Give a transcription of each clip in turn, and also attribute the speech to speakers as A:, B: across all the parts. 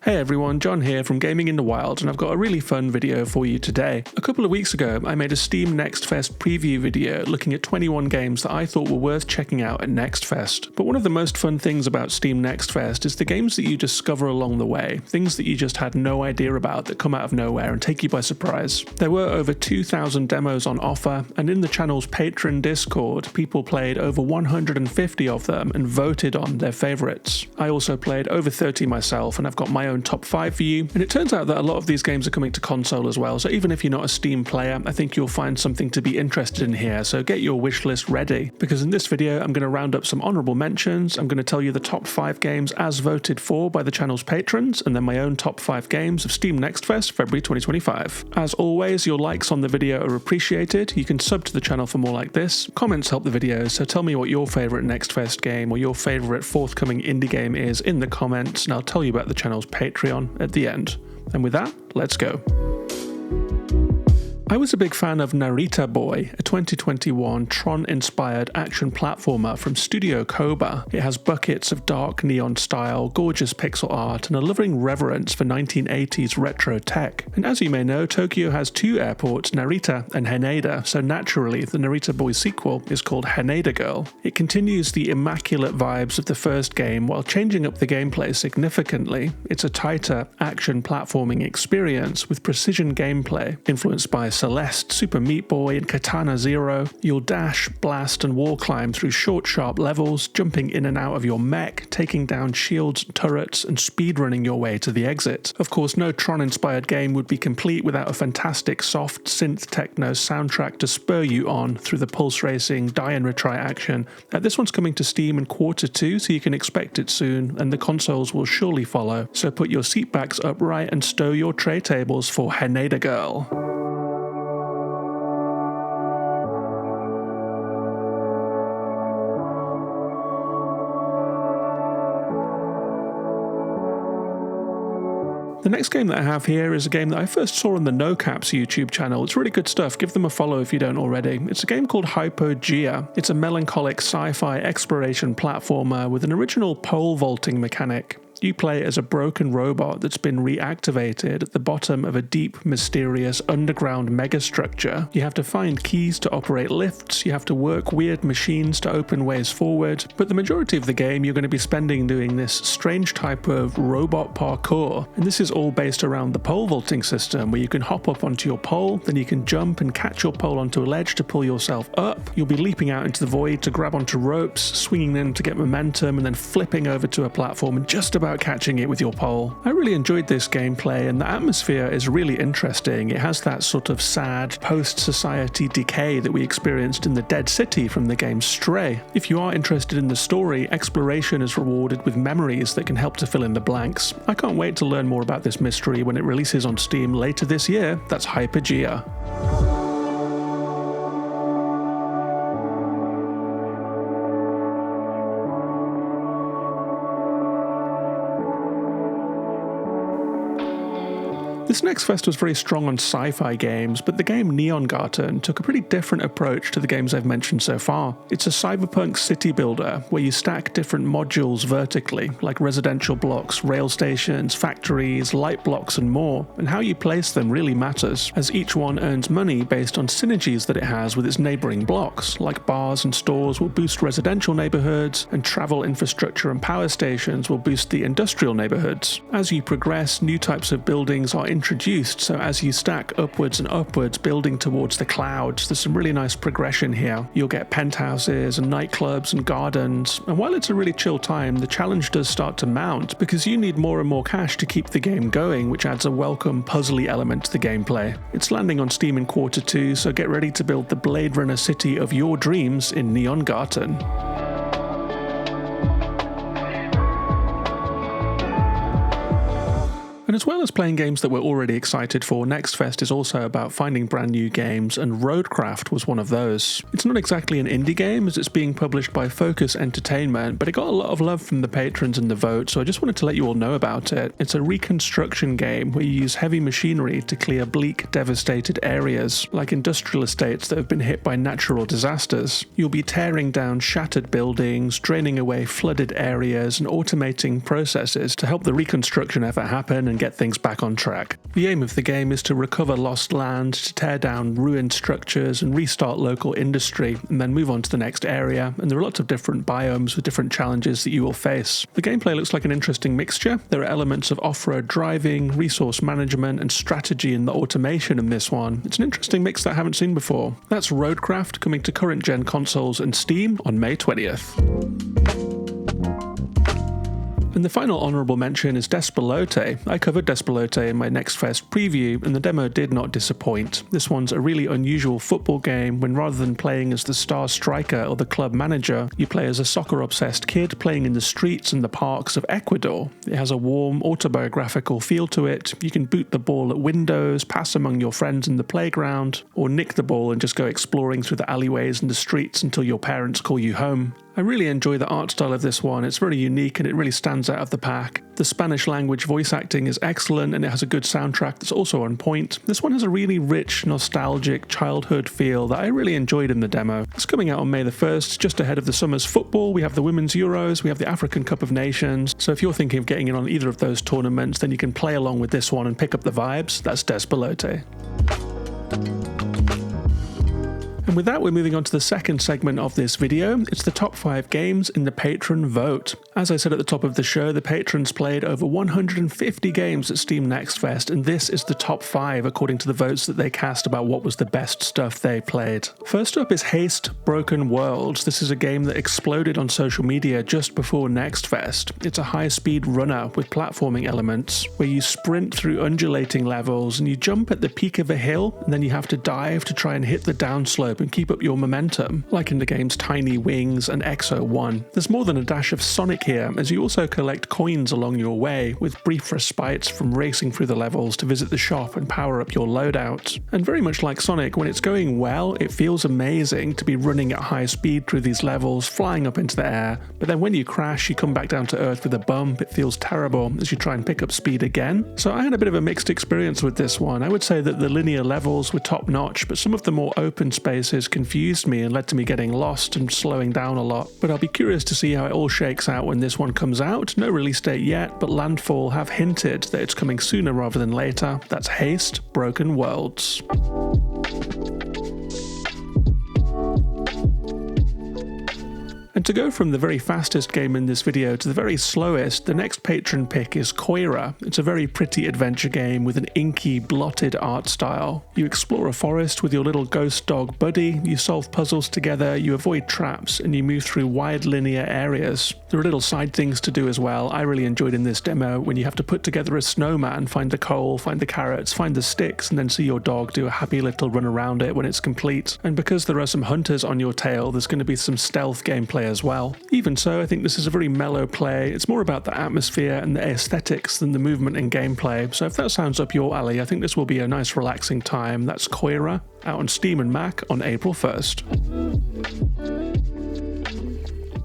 A: Hey everyone, John here from Gaming in the Wild, and I've got a really fun video for you today. A couple of weeks ago, I made a Steam Next Fest preview video looking at 21 games that I thought were worth checking out at Next Fest. But one of the most fun things about Steam Next Fest is the games that you discover along the way, things that you just had no idea about that come out of nowhere and take you by surprise. There were over 2,000 demos on offer, and in the channel's Patron Discord, people played over 150 of them and voted on their favourites. I also played over 30 myself, and I've got my own top 5 for you, and it turns out that a lot of these games are coming to console as well, so even if you're not a Steam player, I think you'll find something to be interested in here, so get your wish list ready, because in this video I'm going to round up some honourable mentions, I'm going to tell you the top 5 games as voted for by the channel's patrons, and then my own top 5 games of Steam Next Fest February 2025. As always, your likes on the video are appreciated, you can sub to the channel for more like this, comments help the videos, so tell me what your favourite Next Fest game or your favourite forthcoming indie game is in the comments, and I'll tell you about the channel's Patreon at the end. And with that, let's go. I was a big fan of Narita Boy, a 2021 Tron-inspired action platformer from Studio Koba. It has buckets of dark neon style, gorgeous pixel art, and a loving reverence for 1980s retro tech. And as you may know, Tokyo has 2 airports, Narita and Haneda, so naturally the Narita Boy sequel is called Haneda Girl. It continues the immaculate vibes of the first game while changing up the gameplay significantly. It's a tighter action platforming experience with precision gameplay, influenced by Celeste, Super Meat Boy, and Katana Zero. You'll dash, blast, and wall climb through short, sharp levels, jumping in and out of your mech, taking down shields and turrets, and speedrunning your way to the exit. Of course, no Tron-inspired game would be complete without a fantastic soft synth techno soundtrack to spur you on through the pulse racing, die and retry action. This one's coming to Steam in Q2, so you can expect it soon, and the consoles will surely follow. So put your seatbacks upright and stow your tray tables for Haneda Girl. The next game that I have here is a game that I first saw on the No Caps YouTube channel. It's really good stuff, give them a follow if you don't already. It's a game called Hypergea. It's a melancholic sci-fi exploration platformer with an original pole vaulting mechanic. You play as a broken robot that's been reactivated at the bottom of a deep, mysterious underground megastructure. You have to find keys to operate lifts, you have to work weird machines to open ways forward, but the majority of the game you're going to be spending doing this strange type of robot parkour. And this is all based around the pole vaulting system, where you can hop up onto your pole, then you can jump and catch your pole onto a ledge to pull yourself up. You'll be leaping out into the void to grab onto ropes, swinging them to get momentum, and then flipping over to a platform and just about catching it with your pole. I really enjoyed this gameplay, and the atmosphere is really interesting. It has that sort of sad post-society decay that we experienced in the Dead City from the game Stray. If you are interested in the story, exploration is rewarded with memories that can help to fill in the blanks. I can't wait to learn more about this mystery when it releases on Steam later this year. That's Hypergea. This Next Fest was very strong on sci-fi games, but the game Neon Garden took a pretty different approach to the games I've mentioned so far. It's a cyberpunk city builder where you stack different modules vertically, like residential blocks, rail stations, factories, light blocks, and more, and how you place them really matters, as each one earns money based on synergies that it has with its neighbouring blocks, like bars and stores will boost residential neighbourhoods, and travel infrastructure and power stations will boost the industrial neighbourhoods. As you progress, new types of buildings are introduced, so as you stack upwards and upwards, building towards the clouds, there's some really nice progression here. You'll get penthouses and nightclubs and gardens, and while it's a really chill time, the challenge does start to mount, because you need more and more cash to keep the game going, which adds a welcome puzzly element to the gameplay. It's landing on Steam in Q2, so get ready to build the Blade Runner city of your dreams in Neon Garden. And as well as playing games that we're already excited for, Next Fest is also about finding brand new games, and Roadcraft was one of those. It's not exactly an indie game as it's being published by Focus Entertainment, but it got a lot of love from the patrons in the vote, so I just wanted to let you all know about it. It's a reconstruction game where you use heavy machinery to clear bleak, devastated areas, like industrial estates that have been hit by natural disasters. You'll be tearing down shattered buildings, draining away flooded areas, and automating processes to help the reconstruction effort happen and get things back on track. The aim of the game is to recover lost land, to tear down ruined structures and restart local industry, and then move on to the next area, and there are lots of different biomes with different challenges that you will face. The gameplay looks like an interesting mixture. There are elements of off-road driving, resource management, and strategy in the automation in this one. It's an interesting mix that I haven't seen before. That's Roadcraft, coming to current-gen consoles and Steam on May 20th. And the final honourable mention is Despelote. I covered Despelote in my Next Fest preview, and the demo did not disappoint. This one's a really unusual football game when rather than playing as the star striker or the club manager, you play as a soccer-obsessed kid playing in the streets and the parks of Ecuador. It has a warm, autobiographical feel to it. You can boot the ball at windows, pass among your friends in the playground, or nick the ball and just go exploring through the alleyways and the streets until your parents call you home. I really enjoy the art style of this one. It's very unique and it really stands out of the pack. The Spanish language voice acting is excellent and it has a good soundtrack that's also on point. This one has a really rich, nostalgic childhood feel that I really enjoyed in the demo. It's coming out on May the 1st, just ahead of the summer's football. We have the Women's Euros, we have the African Cup of Nations. So if you're thinking of getting in on either of those tournaments, then you can play along with this one and pick up the vibes. That's Despelote. And with that, we're moving on to the second segment of this video. It's the top 5 games in the Patron vote. As I said at the top of the show, the patrons played over 150 games at Steam Next Fest, and this is the top 5 according to the votes that they cast about what was the best stuff they played. First up is Hasty, Broken Worlds. This is a game that exploded on social media just before Next Fest. It's a high-speed runner with platforming elements, where you sprint through undulating levels and you jump at the peak of a hill, and then you have to dive to try and hit the downslope and keep up your momentum, like in the games Tiny Wings and Exo 1. There's more than a dash of Sonic here, as you also collect coins along your way, with brief respites from racing through the levels to visit the shop and power up your loadout. And very much like Sonic, when it's going well, it feels amazing to be running at high speed through these levels, flying up into the air, but then when you crash, you come back down to earth with a bump. It feels terrible as you try and pick up speed again. So I had a bit of a mixed experience with this one. I would say that the linear levels were top notch, but some of the more open spaces confused me and led to me getting lost and slowing down a lot. But I'll be curious to see how it all shakes out when this one comes out. No release date yet, but Landfall have hinted that it's coming sooner rather than later. That's Hasty, Broken Worlds. And to go from the very fastest game in this video to the very slowest, the next patron pick is Koira. It's a very pretty adventure game with an inky, blotted art style. You explore a forest with your little ghost dog buddy, you solve puzzles together, you avoid traps, and you move through wide linear areas. There are little side things to do as well. I really enjoyed in this demo when you have to put together a snowman, find the coal, find the carrots, find the sticks, and then see your dog do a happy little run around it when it's complete. And because there are some hunters on your tail, there's going to be some stealth gameplay as well. Even so, I think this is a very mellow play. It's more about the atmosphere and the aesthetics than the movement and gameplay. So if that sounds up your alley, I think this will be a nice relaxing time. That's Koira, out on Steam and Mac on April 1st.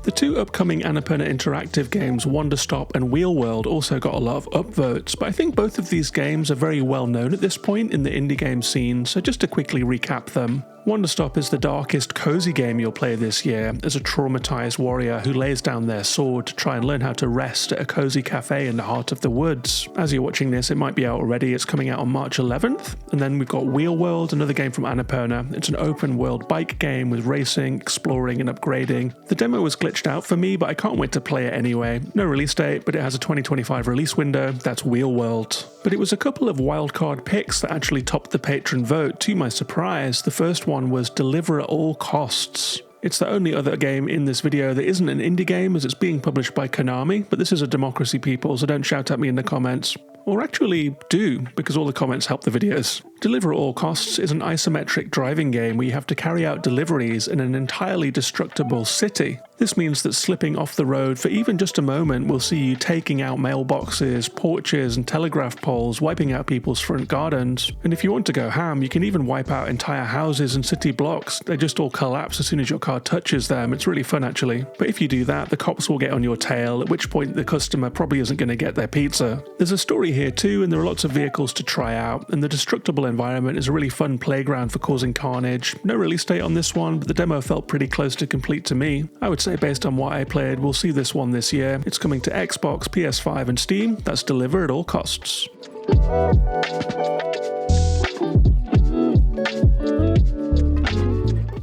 A: The two upcoming Annapurna Interactive games, Wonder Stop and Wheel World, also got a lot of upvotes, but I think both of these games are very well known at this point in the indie game scene, so just to quickly recap them. Wonder Stop is the darkest, cozy game you'll play this year as a traumatized warrior who lays down their sword to try and learn how to rest at a cozy cafe in the heart of the woods. As you're watching this, it might be out already. It's coming out on March 11th. And then we've got Wheel World, another game from Annapurna. It's an open world bike game with racing, exploring, and upgrading. The demo was glitched out for me, but I can't wait to play it anyway. No release date, but it has a 2025 release window. That's Wheel World. But it was a couple of wildcard picks that actually topped the patron vote, to my surprise. The first one was Deliver at All Costs. It's the only other game in this video that isn't an indie game, as it's being published by Konami, but this is a democracy, people, so don't shout at me in the comments. Or actually do, because all the comments help the videos. Deliver at All Costs is an isometric driving game where you have to carry out deliveries in an entirely destructible city. This means that slipping off the road for even just a moment will see you taking out mailboxes, porches and telegraph poles, wiping out people's front gardens. And if you want to go ham, you can even wipe out entire houses and city blocks. They just all collapse as soon as your car touches them. It's really fun actually. But if you do that, the cops will get on your tail, at which point the customer probably isn't going to get their pizza. There's a story here too, and there are lots of vehicles to try out, and the destructible environment is a really fun playground for causing carnage. No release date on this one, but the demo felt pretty close to complete to me. I would say based on what I played, we'll see this one this year. It's coming to Xbox, PS5 and Steam. That's Deliver at All Costs.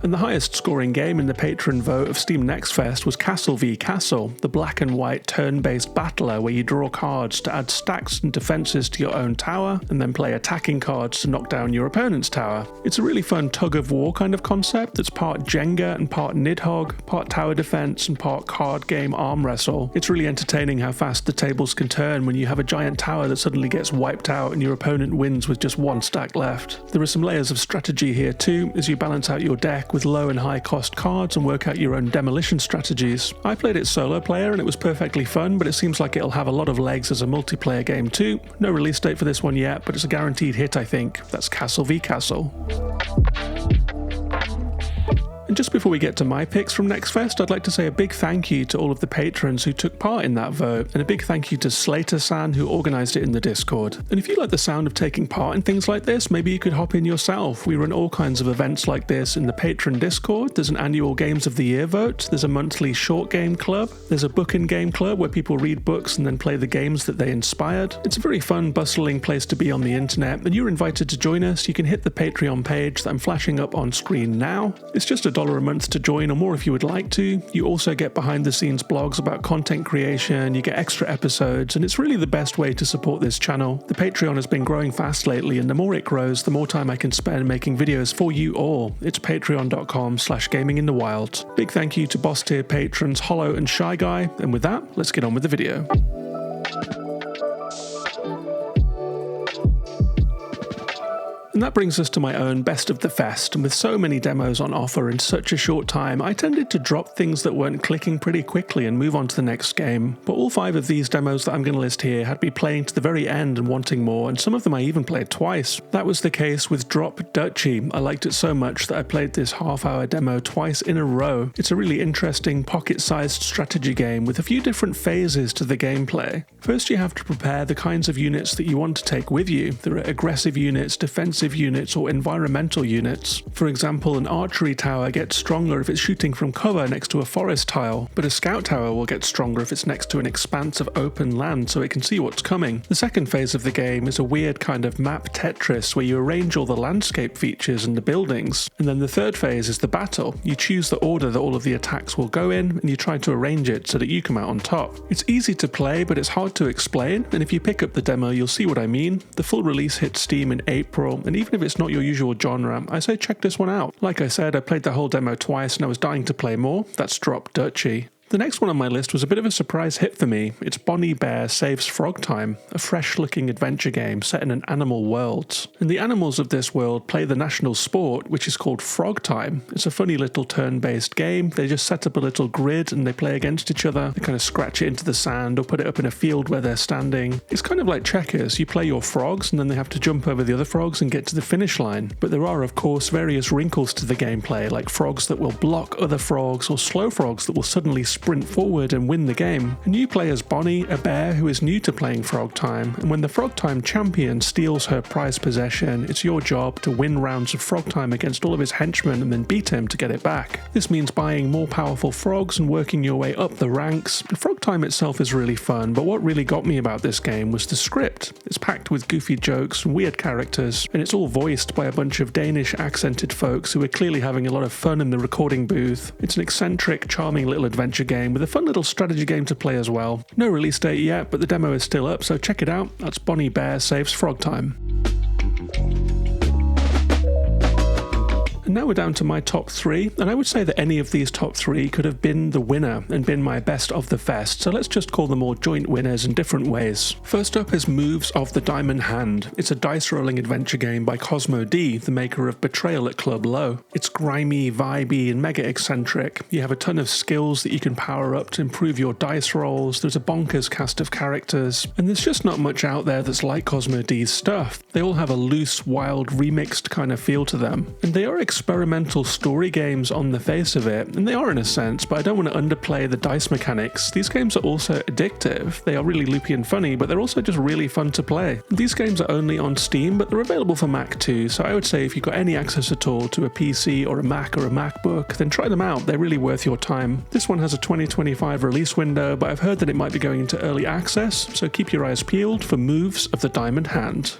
A: And the highest scoring game in the patron vote of Steam Next Fest was Castle v Castle, the black and white turn-based battler where you draw cards to add stacks and defences to your own tower, and then play attacking cards to knock down your opponent's tower. It's a really fun tug-of-war kind of concept that's part Jenga and part Nidhogg, part tower defense and part card game arm wrestle. It's really entertaining how fast the tables can turn when you have a giant tower that suddenly gets wiped out and your opponent wins with just one stack left. There are some layers of strategy here too, as you balance out your deck with low and high cost cards and work out your own demolition strategies. I played it solo player and it was perfectly fun, but it seems like it'll have a lot of legs as a multiplayer game too. No release date for this one yet, but it's a guaranteed hit I think. That's Castle v Castle. And just before we get to my picks from Next Fest, I'd like to say a big thank you to all of the patrons who took part in that vote, and a big thank you to Slater-san who organised it in the Discord. And if you like the sound of taking part in things like this, maybe you could hop in yourself. We run all kinds of events like this in the Patron Discord. There's an annual Games of the Year vote, there's a monthly short game club, there's a book and game club where people read books and then play the games that they inspired. It's a very fun, bustling place to be on the internet, and you're invited to join us. You can hit the Patreon page that I'm flashing up on screen now. It's just $1 a month to join, or more if you would like to. You also get behind the scenes blogs about content creation, you get extra episodes, and it's really the best way to support this channel. The Patreon has been growing fast lately, and the more it grows, the more time I can spend making videos for you all. It's patreon.com/gaminginthewild. Big thank you to boss tier patrons Hollow and Shy Guy, and with that, let's get on with the video. And that brings us to my own best of the fest, and with so many demos on offer in such a short time, I tended to drop things that weren't clicking pretty quickly and move on to the next game. But all 5 of these demos that I'm going to list here had me playing to the very end and wanting more, and some of them I even played twice. That was the case with Drop Duchy. I liked it so much that I played this half-hour demo twice in a row. It's a really interesting pocket-sized strategy game with a few different phases to the gameplay. First, you have to prepare the kinds of units that you want to take with you. There are aggressive units, defensive units, or environmental units. For example, an archery tower gets stronger if it's shooting from cover next to a forest tile, but a scout tower will get stronger if it's next to an expanse of open land so it can see what's coming. The second phase of the game is a weird kind of map Tetris where you arrange all the landscape features and the buildings. And then the third phase is the battle. You choose the order that all of the attacks will go in, and you try to arrange it so that you come out on top. It's easy to play, but it's hard to explain, and if you pick up the demo you'll see what I mean. The full release hits Steam in April, and even if it's not your usual genre, I say check this one out. Like I said, I played the whole demo twice and I was dying to play more. That's Drop Duchy. The next one on my list was a bit of a surprise hit for me. It's Bonnie Bear Saves Frog Time, a fresh-looking adventure game set in an animal world. And the animals of this world play the national sport, which is called Frog Time. It's a funny little turn-based game. They just set up a little grid and they play against each other. They kind of scratch it into the sand or put it up in a field where they're standing. It's kind of like checkers. You play your frogs and then they have to jump over the other frogs and get to the finish line. But there are, of course, various wrinkles to the gameplay, like frogs that will block other frogs or slow frogs that will suddenly sprint forward and win the game. And you play as Bonnie, a bear who is new to playing Frog Time, and when the Frog Time champion steals her prized possession, it's your job to win rounds of Frog Time against all of his henchmen and then beat him to get it back. This means buying more powerful frogs and working your way up the ranks. Frog Time itself is really fun, but what really got me about this game was the script. It's packed with goofy jokes and weird characters, and it's all voiced by a bunch of Danish accented folks who are clearly having a lot of fun in the recording booth. It's an eccentric, charming little adventure game with a fun little strategy game to play as well. No release date yet, but the demo is still up, so check it out. That's Bonnie Bear Saves Frog Time. And now we're down to my top 3, and I would say that any of these top 3 could have been the winner and been my best of the fest, so let's just call them all joint winners in different ways. First up is Moves of the Diamond Hand. It's a dice rolling adventure game by Cosmo D, the maker of Betrayal at Club Low. It's grimy, vibey, and mega eccentric. You have a ton of skills that you can power up to improve your dice rolls, there's a bonkers cast of characters, and there's just not much out there that's like Cosmo D's stuff. They all have a loose, wild, remixed kind of feel to them. And they are experimental story games on the face of it, and they are in a sense, but I don't want to underplay the dice mechanics. These games are also addictive. They are really loopy and funny, but they're also just really fun to play. These games are only on Steam, but they're available for Mac too, so I would say if you've got any access at all to a PC or a Mac or a MacBook, then try them out. They're really worth your time. This one has a 2025 release window, but I've heard that it might be going into early access, so keep your eyes peeled for Moves of the Diamond Hand.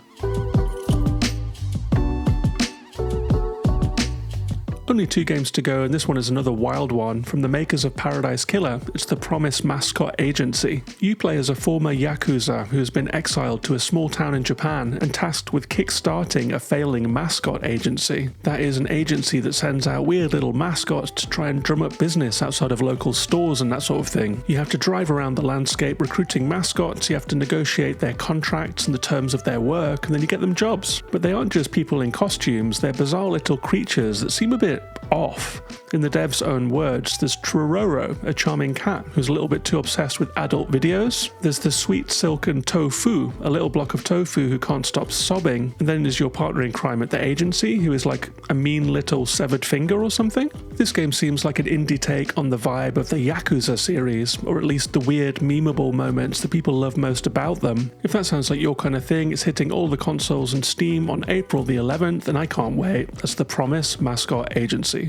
A: Only 2 games to go, and this one is another wild one. From the makers of Paradise Killer, it's the Promise Mascot Agency. You play as a former yakuza who has been exiled to a small town in Japan and tasked with kick-starting a failing mascot agency. That is an agency that sends out weird little mascots to try and drum up business outside of local stores and that sort of thing. You have to drive around the landscape recruiting mascots, you have to negotiate their contracts and the terms of their work, and then you get them jobs. But they aren't just people in costumes, they're bizarre little creatures that seem a bit off. In the dev's own words, there's Trororo, a charming cat who's a little bit too obsessed with adult videos. There's the sweet silken Tofu, a little block of tofu who can't stop sobbing. And then there's your partner in crime at the agency, who is like a mean little severed finger or something. This game seems like an indie take on the vibe of the Yakuza series, or at least the weird, memeable moments that people love most about them. If that sounds like your kind of thing, it's hitting all the consoles and Steam on April the 11th, and I can't wait. That's the Promise Mascot Agency.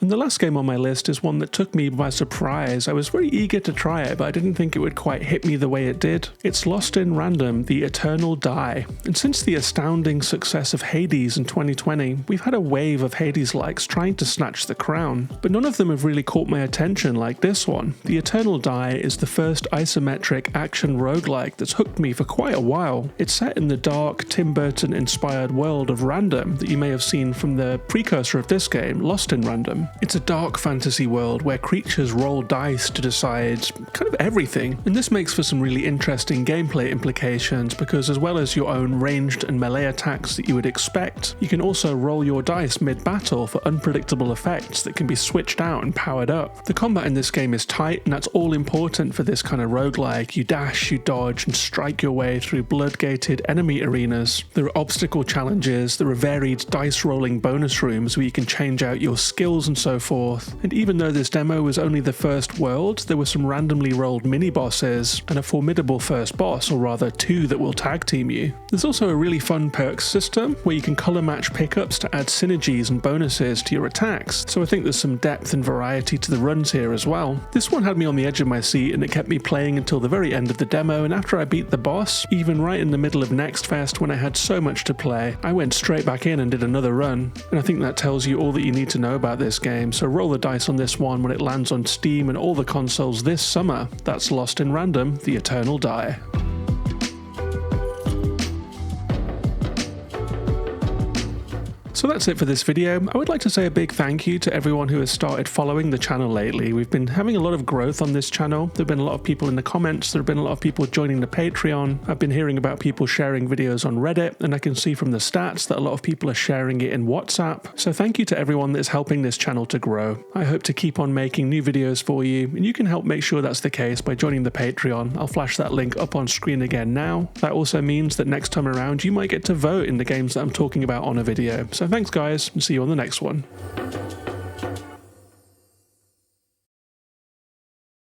A: And the last game on my list is one that took me by surprise. I was very eager to try it, but I didn't think it would quite hit me the way it did. It's Lost in Random, The Eternal Die. And since the astounding success of Hades in 2020, we've had a wave of Hades-likes trying to snatch the crown, but none of them have really caught my attention like this one. The Eternal Die is the first isometric action roguelike that's hooked me for quite a while. It's set in the dark, Tim Burton-inspired world of Random that you may have seen from the precursor of this game, Lost in Random. It's a dark fantasy world where creatures roll dice to decide kind of everything, and this makes for some really interesting gameplay implications because as well as your own ranged and melee attacks that you would expect, you can also roll your dice mid-battle for unpredictable effects that can be switched out and powered up. The combat in this game is tight, and that's all important for this kind of roguelike. You dash, you dodge, and strike your way through blood-gated enemy arenas. There are obstacle challenges, there are varied dice rolling bonus rooms where you can change out your skills and so forth. And even though this demo was only the first world, there were some randomly rolled mini-bosses and a formidable first boss, or rather 2 that will tag team you. There's also a really fun perks system where you can color match pickups to add synergies and bonuses to your attacks, so I think there's some depth and variety to the runs here as well. This one had me on the edge of my seat and it kept me playing until the very end of the demo, and after I beat the boss, even right in the middle of Next Fest when I had so much to play, I went straight back in and did another run. And I think that tells you all that you need to know about this game. So roll the dice on this one when it lands on Steam and all the consoles this summer. That's Lost in Random, The Eternal Die. So that's it for this video. I would like to say a big thank you to everyone who has started following the channel lately. We've been having a lot of growth on this channel. There have been a lot of people in the comments, there have been a lot of people joining the Patreon. I've been hearing about people sharing videos on Reddit, and I can see from the stats that a lot of people are sharing it in WhatsApp. So thank you to everyone that is helping this channel to grow. I hope to keep on making new videos for you, and you can help make sure that's the case by joining the Patreon. I'll flash that link up on screen again now. That also means that next time around you might get to vote in the games that I'm talking about on a video. So thanks guys, and see you on the next one.